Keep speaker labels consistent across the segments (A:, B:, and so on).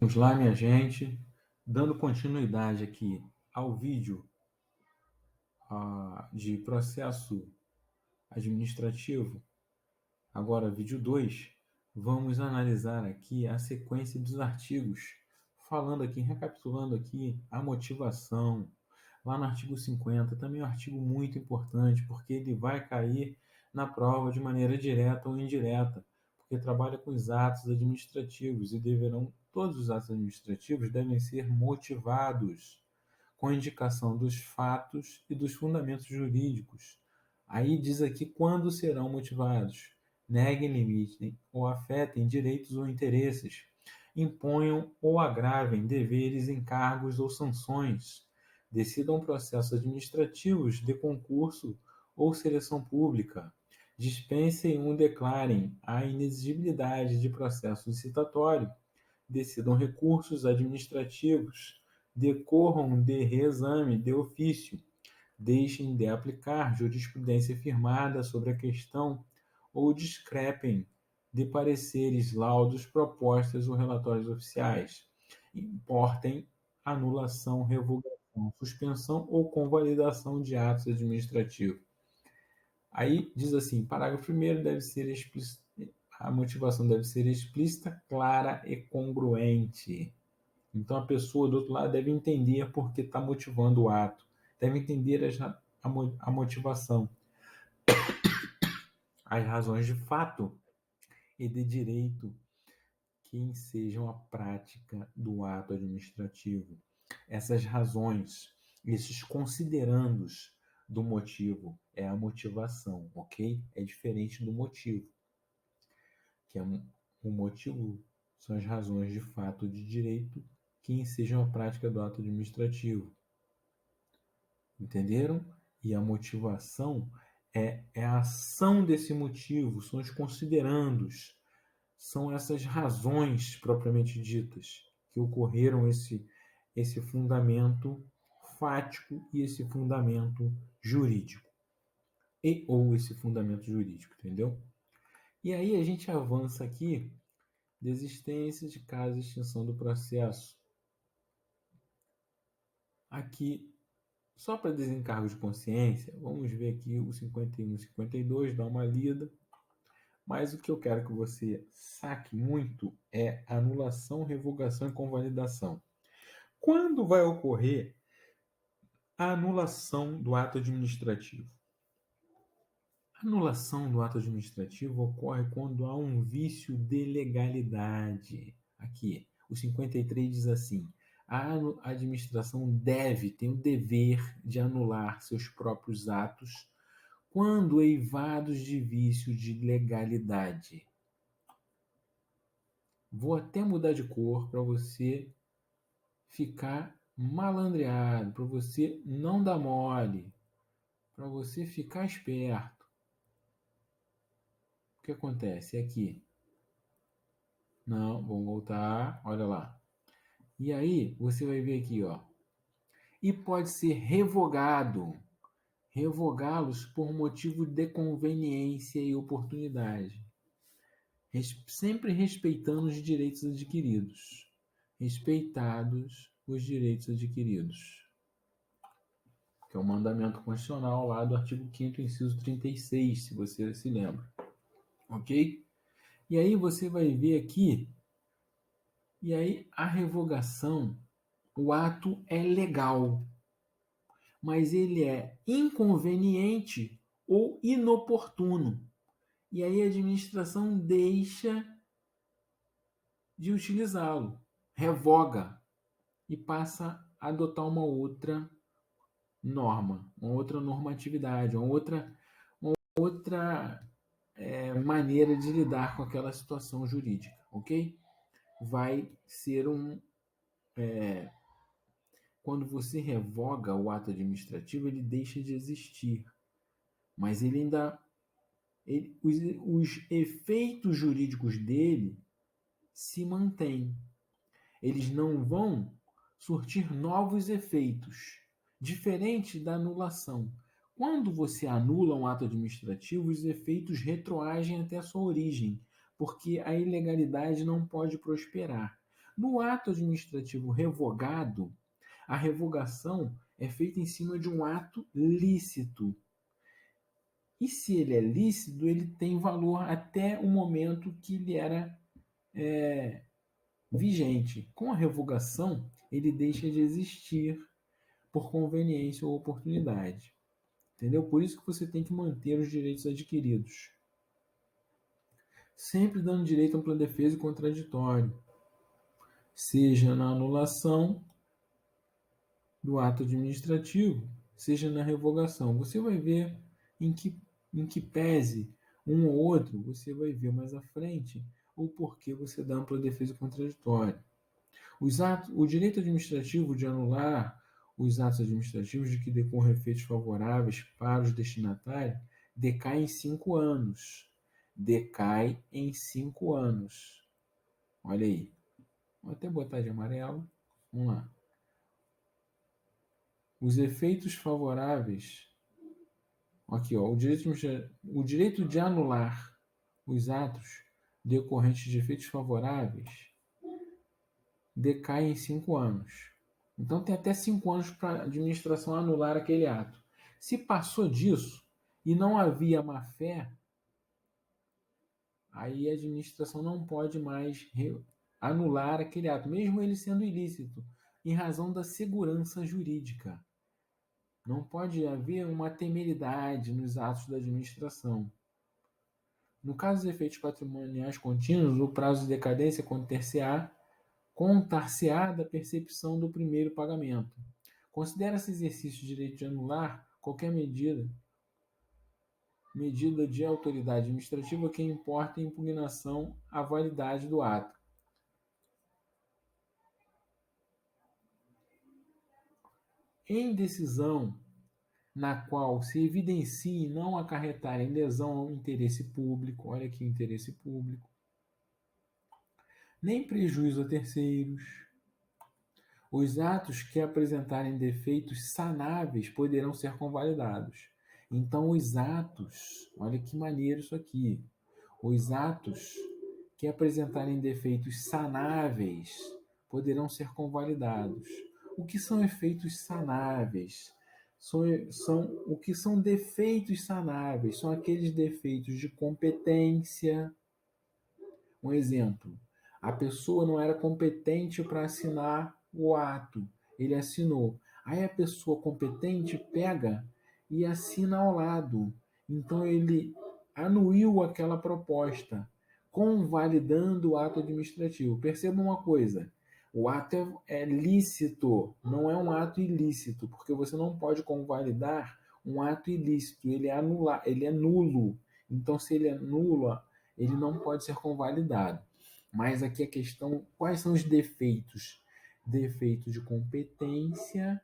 A: Vamos lá, minha gente, dando continuidade aqui ao vídeo de processo administrativo, agora vídeo 2, vamos analisar aqui a sequência dos artigos, falando aqui, recapitulando aqui a motivação, lá no artigo 50, também é um artigo muito importante, porque ele vai cair na prova de maneira direta ou indireta, porque trabalha com os atos administrativos e todos os atos administrativos devem ser motivados, com indicação dos fatos e dos fundamentos jurídicos. Aí diz aqui quando serão motivados. Neguem, limitem ou afetem direitos ou interesses, imponham ou agravem deveres, encargos ou sanções, decidam processos administrativos de concurso ou seleção pública, dispensem ou declarem a inexigibilidade de processo licitatório, decidam recursos administrativos, decorram de reexame de ofício, deixem de aplicar jurisprudência firmada sobre a questão ou discrepem de pareceres, laudos, propostas ou relatórios oficiais, importem anulação, revogação, suspensão ou convalidação de atos administrativos. Aí diz assim, parágrafo 1º deve ser explícito, a motivação deve ser explícita, clara e congruente. Então a pessoa do outro lado deve entender por que está motivando o ato, deve entender a motivação, as razões de fato e de direito que ensejam a prática do ato administrativo. Essas razões, esses considerandos do motivo, é a motivação, ok? É diferente do motivo, que é o motivo são as razões de fato de direito que ensejam a prática do ato administrativo. Entenderam? E a motivação é a ação desse motivo, são os considerandos, são essas razões propriamente ditas que ocorreram esse fundamento fático e esse fundamento jurídico. Ou esse fundamento jurídico, entendeu? E aí a gente avança aqui, desistência de caso de extinção do processo. Aqui, só para desencargo de consciência, vamos ver aqui o 51 e 52, dá uma lida. Mas o que eu quero que você saque muito é anulação, revogação e convalidação. Quando vai ocorrer a anulação do ato administrativo? A anulação do ato administrativo ocorre quando há um vício de legalidade. Aqui, o 53 diz assim: a administração tem o dever de anular seus próprios atos quando eivados de vício de legalidade. Vou até mudar de cor para você ficar malandreado, para você não dar mole, para você ficar esperto. O que acontece aqui? Não, vamos voltar, olha lá. E aí, você vai ver aqui, ó. E pode ser revogado. Revogá-los por motivo de conveniência e oportunidade. Sempre respeitando os direitos adquiridos. Respeitados os direitos adquiridos. Que é o mandamento constitucional lá do artigo 5º, inciso 36, se você se lembra. Ok? E aí você vai ver aqui, e aí a revogação, o ato é legal, mas ele é inconveniente ou inoportuno. E aí a administração deixa de utilizá-lo, revoga e passa a adotar uma outra norma, uma outra normatividade, uma outra maneira de lidar com aquela situação jurídica, ok? Vai ser quando você revoga o ato administrativo, ele deixa de existir, mas ele ainda os efeitos jurídicos dele se mantêm. Eles não vão surtir novos efeitos, diferente da anulação. Quando você anula um ato administrativo, os efeitos retroagem até a sua origem, porque a ilegalidade não pode prosperar. No ato administrativo revogado, a revogação é feita em cima de um ato lícito. E se ele é lícito, ele tem valor até o momento que ele era vigente. Com a revogação, ele deixa de existir por conveniência ou oportunidade. Entendeu? Por isso que você tem que manter os direitos adquiridos. Sempre dando direito a ampla defesa e contraditório, seja na anulação do ato administrativo, seja na revogação. Você vai ver em que pese um ou outro, você vai ver mais à frente o porquê você dá ampla defesa e contraditório. O direito administrativo de anular os atos administrativos de que decorram efeitos favoráveis para os destinatários decai em 5 anos. Decai em 5 anos. Olha aí. Vou até botar de amarelo. Vamos lá. Os efeitos favoráveis. Aqui, ó, o direito de anular os atos decorrentes de efeitos favoráveis decai em 5 anos. Então tem até 5 anos para a administração anular aquele ato. Se passou disso e não havia má-fé, aí a administração não pode mais anular aquele ato, mesmo ele sendo ilícito, em razão da segurança jurídica. Não pode haver uma temeridade nos atos da administração. No caso dos efeitos patrimoniais contínuos, o prazo de decadência contar-se-á da percepção do primeiro pagamento. Considera-se exercício de direito de anular qualquer medida de autoridade administrativa que importe impugnação à validade do ato. Em decisão na qual se evidencie não acarretar em lesão ao interesse público, olha aqui o interesse público, nem prejuízo a terceiros, os atos que apresentarem defeitos sanáveis poderão ser convalidados. Então, os atos, olha que maneiro isso aqui, os atos que apresentarem defeitos sanáveis poderão ser convalidados. O que são efeitos sanáveis? O que são defeitos sanáveis? São aqueles defeitos de competência. Um exemplo, a pessoa não era competente para assinar o ato, ele assinou. Aí a pessoa competente pega e assina ao lado. Então ele anuiu aquela proposta, convalidando o ato administrativo. Perceba uma coisa, o ato é lícito, não é um ato ilícito, porque você não pode convalidar um ato ilícito, ele é nulo. Então, se ele é nulo, ele não pode ser convalidado. Mas aqui a questão, quais são os defeitos? Defeito de competência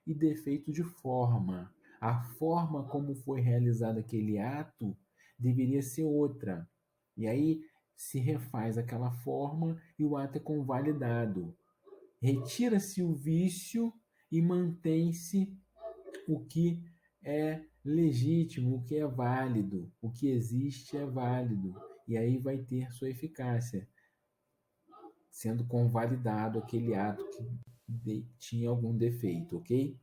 A: e defeito de forma. A forma como foi realizado aquele ato deveria ser outra. E aí se refaz aquela forma e o ato é convalidado. Retira-se o vício e mantém-se o que é legítimo, o que é válido, o que existe é válido. E aí vai ter sua eficácia, sendo convalidado aquele ato que tinha algum defeito, ok?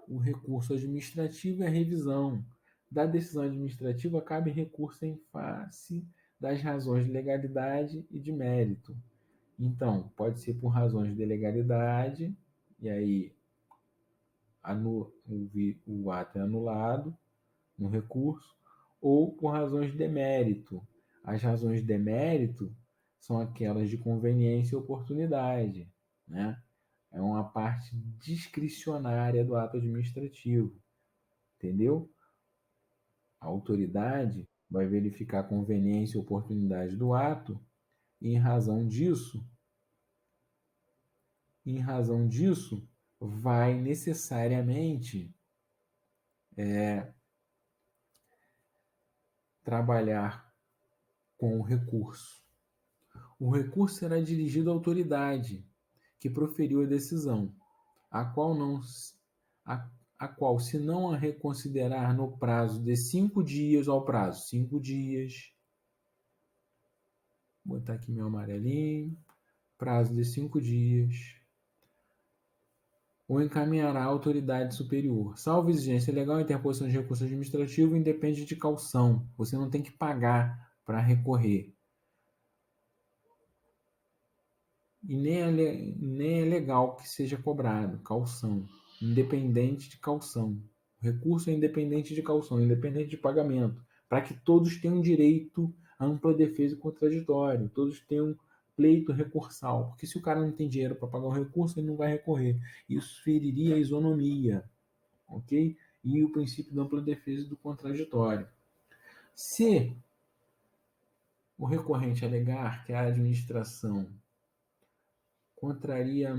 A: O recurso administrativo é a revisão da decisão administrativa, cabe recurso em face das razões de legalidade e de mérito. Então, pode ser por razões de legalidade, e aí o ato é anulado no recurso, ou por razões de mérito. As razões de mérito são aquelas de conveniência e oportunidade, né? É uma parte discricionária do ato administrativo, entendeu? A autoridade vai verificar a conveniência e oportunidade do ato e, em razão disso, vai necessariamente trabalhar com o recurso. O recurso será dirigido à autoridade que proferiu a decisão, a qual, se não a reconsiderar no prazo de 5 dias, ao prazo, 5 dias, vou botar aqui meu amarelinho, prazo de 5 dias, ou encaminhará à autoridade superior. Salvo exigência legal, a interposição de recurso administrativo independe de caução. Você não tem que pagar para recorrer. E nem é legal que seja cobrado caução, independente de caução. O recurso é independente de caução, independente de pagamento, para que todos tenham direito à ampla defesa e contraditório, todos tenham pleito recursal, porque se o cara não tem dinheiro para pagar um recurso, ele não vai recorrer. Isso feriria a isonomia, ok? E o princípio da ampla defesa e do contraditório. Se o recorrente alegar que a administração contraria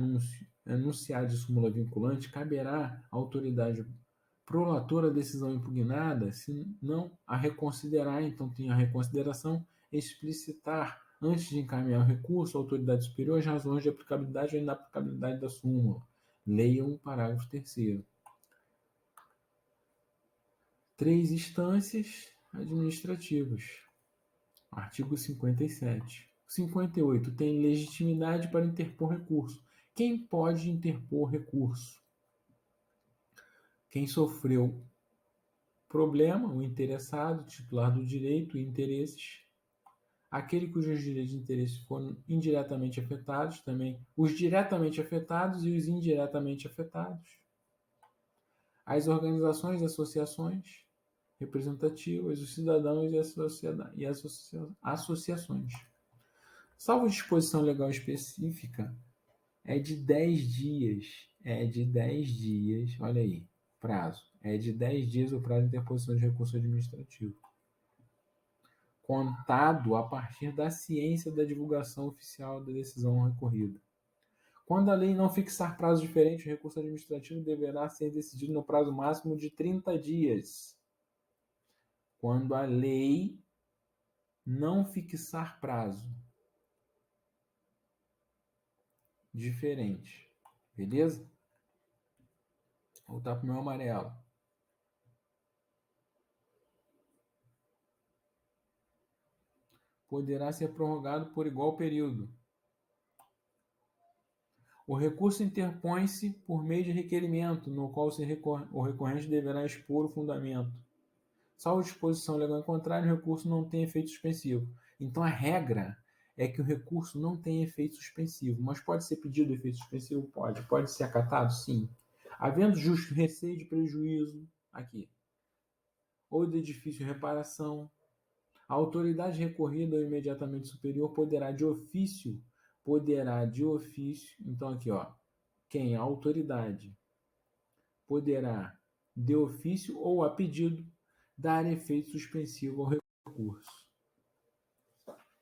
A: enunciado de súmula vinculante, caberá à autoridade prolatora a decisão impugnada, se não a reconsiderar, então tem a reconsideração, explicitar, antes de encaminhar o recurso, à autoridade superior as razões de aplicabilidade ou inaplicabilidade da súmula. Leiam o parágrafo 3º. 3 instâncias administrativas. Artigo 57. 58. Tem legitimidade para interpor recurso. Quem pode interpor recurso? Quem sofreu problema, o interessado, titular do direito e interesses, aquele cujos direitos e interesses foram indiretamente afetados, também os diretamente afetados e os indiretamente afetados, as organizações e associações representativas, os cidadãos e associações. Salvo disposição legal específica, é de 10 dias. É de 10 dias, olha aí, prazo. É de 10 dias o prazo de interposição de recurso administrativo. Contado a partir da ciência da divulgação oficial da decisão recorrida. Quando a lei não fixar prazo diferente, o recurso administrativo deverá ser decidido no prazo máximo de 30 dias. Quando a lei não fixar prazo diferente. Beleza? Vou voltar para o meu amarelo. Poderá ser prorrogado por igual período. O recurso interpõe-se por meio de requerimento, no qual o recorrente deverá expor o fundamento. Salvo disposição legal em contrário, o recurso não tem efeito suspensivo. Então, a regra é que o recurso não tem efeito suspensivo. Mas pode ser pedido efeito suspensivo? Pode. Pode ser acatado? Sim. Havendo justo receio de prejuízo, aqui, ou de difícil reparação, a autoridade recorrida ou imediatamente superior poderá de ofício, então aqui, ó, quem? A autoridade poderá de ofício ou a pedido dar efeito suspensivo ao recurso.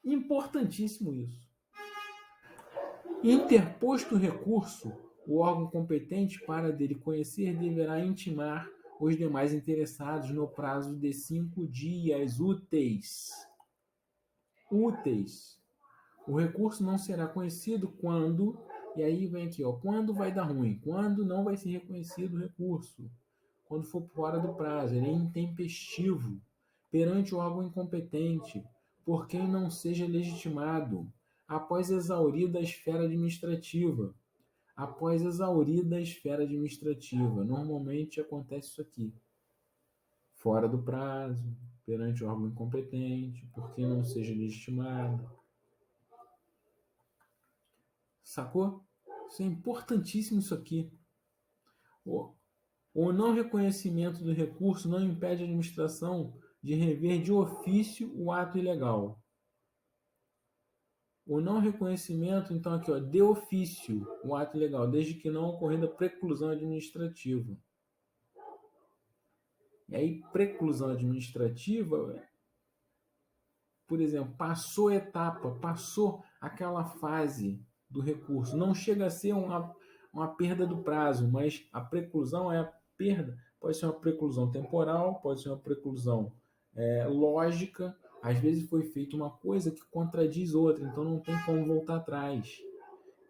A: Importantíssimo isso. Interposto o recurso, o órgão competente para dele conhecer deverá intimar os demais interessados no prazo de 5 dias úteis. O recurso não será conhecido quando, e aí vem aqui, ó, quando vai dar ruim, quando não vai ser reconhecido o recurso, quando for fora do prazo, ele é intempestivo, perante o órgão incompetente, por quem não seja legitimado, após exaurida a esfera administrativa. Normalmente acontece isso aqui. Fora do prazo, perante o órgão incompetente, por quem não seja legitimado. Sacou? Isso é importantíssimo isso aqui. O não reconhecimento do recurso não impede a administração de rever de ofício o ato ilegal. O não reconhecimento, então aqui, ó, de ofício o ato ilegal, desde que não ocorrida preclusão administrativa. E aí, preclusão administrativa, por exemplo, passou etapa, passou aquela fase do recurso. Não chega a ser uma perda do prazo, mas a preclusão é a perda. Pode ser uma preclusão temporal, pode ser uma preclusão lógica. Às vezes foi feita uma coisa que contradiz outra, então não tem como voltar atrás.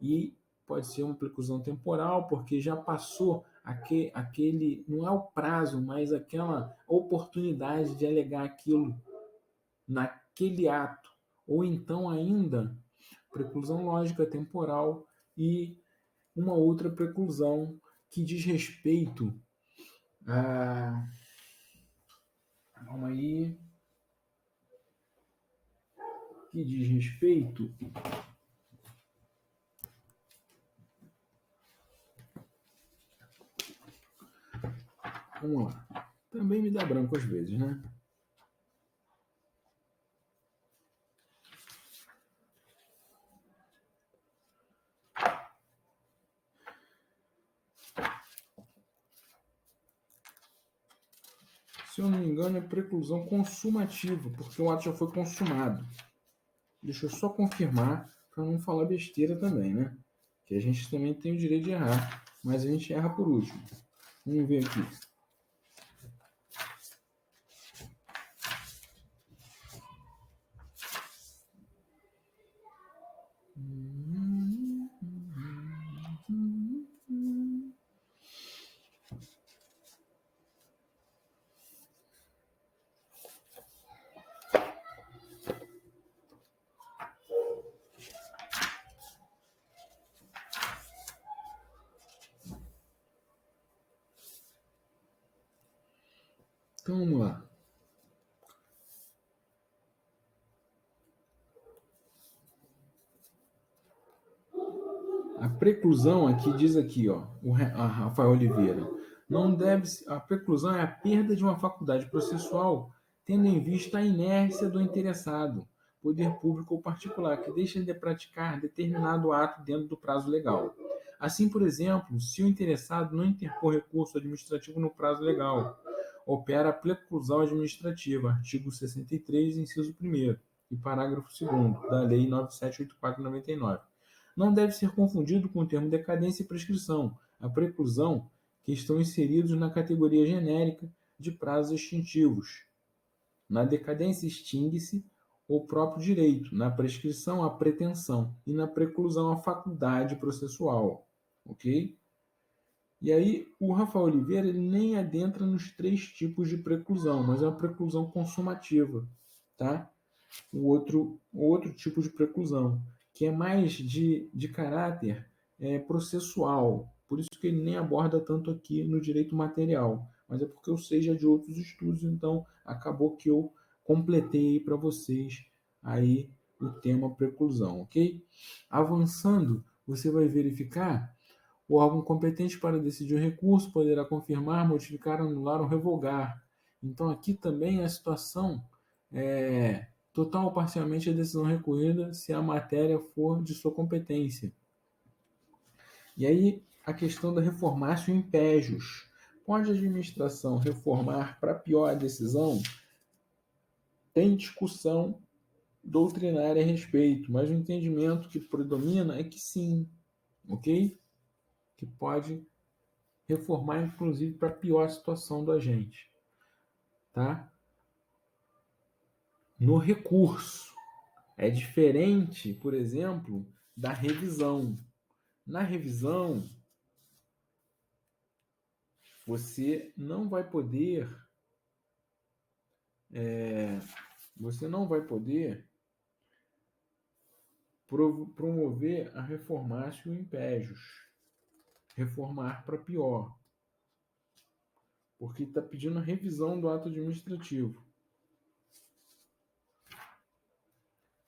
A: E pode ser uma preclusão temporal, porque já passou aquele, não é o prazo, mas aquela oportunidade de alegar aquilo naquele ato. Ou então ainda preclusão lógica, temporal e uma outra preclusão que diz respeito a... Calma aí. Que diz respeito vamos lá. Também me dá branco às vezes, né? Se eu não me engano, é preclusão consumativa, porque o ato já foi consumado. Deixa eu só confirmar para não falar besteira também, né? Que a gente também tem o direito de errar, mas a gente erra por último. Vamos ver aqui. Então vamos lá. A preclusão aqui diz aqui, ó, a Rafael Oliveira, não deve a preclusão é a perda de uma faculdade processual, tendo em vista a inércia do interessado, poder público ou particular, que deixa de praticar determinado ato dentro do prazo legal. Assim, por exemplo, se o interessado não interpor recurso administrativo no prazo legal, opera a preclusão administrativa, artigo 63, inciso 1º e parágrafo 2º da Lei 9784/99. Não deve ser confundido com o termo decadência e prescrição, a preclusão, que estão inseridos na categoria genérica de prazos extintivos. Na decadência extingue-se o próprio direito, na prescrição a pretensão e na preclusão a faculdade processual, ok? E aí o Rafael Oliveira ele nem adentra nos 3 tipos de preclusão, mas é uma preclusão consumativa, tá? O outro tipo de preclusão, que é mais de caráter processual. Por isso que ele nem aborda tanto aqui no direito material. Mas é porque eu sei já de outros estudos, então acabou que eu completei para vocês aí o tema preclusão, ok? Avançando, você vai verificar o órgão competente para decidir o recurso poderá confirmar, modificar, anular ou revogar. Então aqui também a situação é total ou parcialmente a decisão recorrida se a matéria for de sua competência. E aí a questão da reformácio impégios. Pode a administração reformar para pior a decisão? Tem discussão doutrinária a respeito, mas o entendimento que predomina é que sim, ok? Que pode reformar, inclusive, para pior situação do agente, tá? No recurso, é diferente, por exemplo, da revisão. Na revisão, você não vai poder promover a reformácio impégios, reformar para pior, porque está pedindo a revisão do ato administrativo.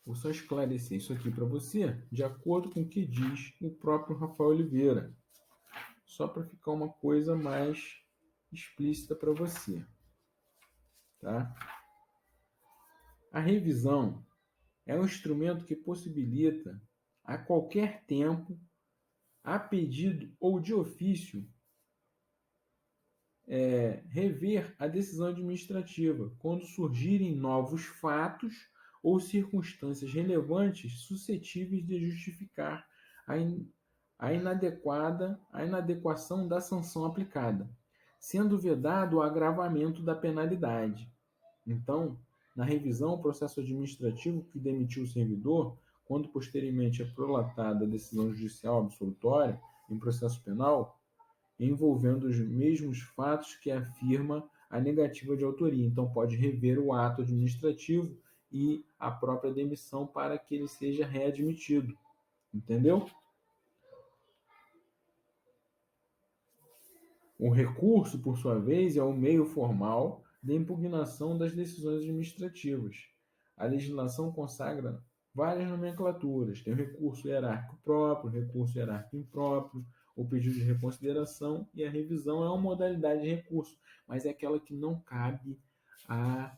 A: Vou só esclarecer isso aqui para você, de acordo com o que diz o próprio Rafael Oliveira, só para ficar uma coisa mais explícita para você, tá? A revisão é um instrumento que possibilita, a qualquer tempo, a pedido ou de ofício, rever a decisão administrativa quando surgirem novos fatos ou circunstâncias relevantes suscetíveis de justificar a inadequação da sanção aplicada, sendo vedado o agravamento da penalidade. Então, na revisão, o processo administrativo que demitiu o servidor, quando posteriormente é prolatada a decisão judicial absolutória em processo penal, envolvendo os mesmos fatos que afirma a negativa de autoria. Então, pode rever o ato administrativo e a própria demissão para que ele seja readmitido. Entendeu? O recurso, por sua vez, é o meio formal de impugnação das decisões administrativas. A legislação consagra várias nomenclaturas. Tem o recurso hierárquico próprio, o recurso hierárquico impróprio, o pedido de reconsideração e a revisão é uma modalidade de recurso, mas é aquela que não cabe a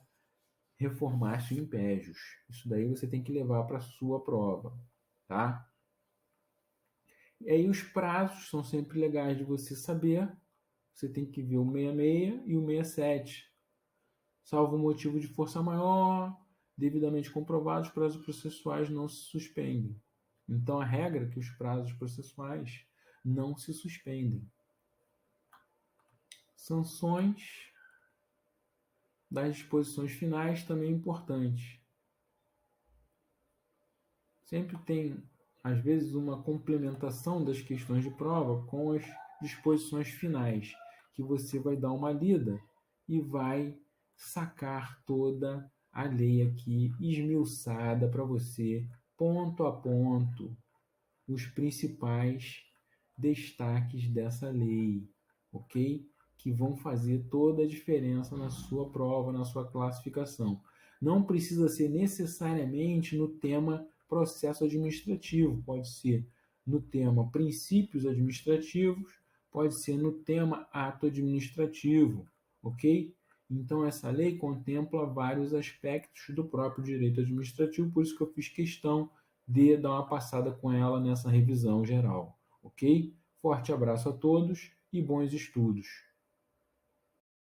A: reformatio impégios. Isso daí você tem que levar para a sua prova, tá? E aí os prazos são sempre legais de você saber. Você tem que ver o 66 e o 67. Salvo motivo de força maior, devidamente comprovado, os prazos processuais não se suspendem. Então, a regra é que os prazos processuais não se suspendem. Sanções das disposições finais também é importante. Sempre tem, às vezes, uma complementação das questões de prova com as disposições finais, que você vai dar uma lida e vai sacar toda a lei aqui esmiuçada para você, ponto a ponto, os principais destaques dessa lei, ok? Que vão fazer toda a diferença na sua prova, na sua classificação. Não precisa ser necessariamente no tema processo administrativo, pode ser no tema princípios administrativos, pode ser no tema ato administrativo, ok? Então, essa lei contempla vários aspectos do próprio direito administrativo, por isso que eu fiz questão de dar uma passada com ela nessa revisão geral, ok? Forte abraço a todos e bons estudos!